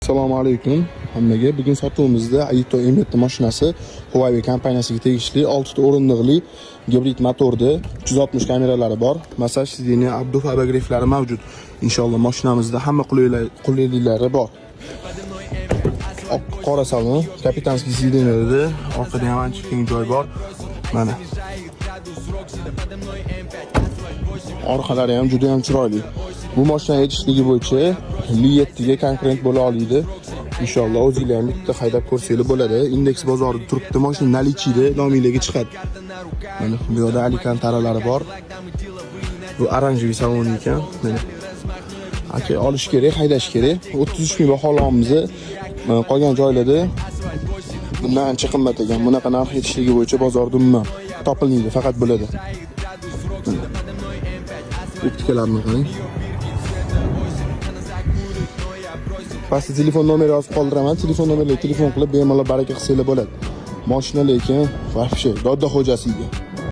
Assalomu alaykum hammaga. Bugun sotuvimizda Aito M7 mashinasi Huawei kompaniyasiga tegishli 6 ta o'rindiqli gibrid motorda 360 kameralari bor. Massaj sideniya, abduf abagreiflari mavjud. Inshaalloh mashinamizda hamma qulayliklari bor. Qora salon, kapitanskiy sideniyada, orqada ham ancha keng joy bor. Mana. Orqalari ham juda ham chiroyli. Bu mashina yetishligi bo'yicha Li7 ga konkurent bo'la oladi. Inshaalloh o'zingizlar ham bitta haydab ko'rsanglar bo'ladi. Indeks bozorida turibdi, mashina nalichida nominglarga chiqadi. Mana bu yerda Alicantaralari bor. Bu oranjiy salon ekan. Mana. Aka olish kerak, haydash kerak. 33 ming baholaymiz. Qolgan joylarda bundan ancha qimmat ekan. Bunaqa narx yetishligi bo'yicha bozorda umuman topilmaydi, faqat bo'ladi. Optikalarni qarang. Pastda telefon nomeri yozib qoldiraman. Telefon nomeriga telefon qilib bemalol baraka qilsanglar bo'ladi. Mashina lekin vahshiy, dodda xo'jasiga.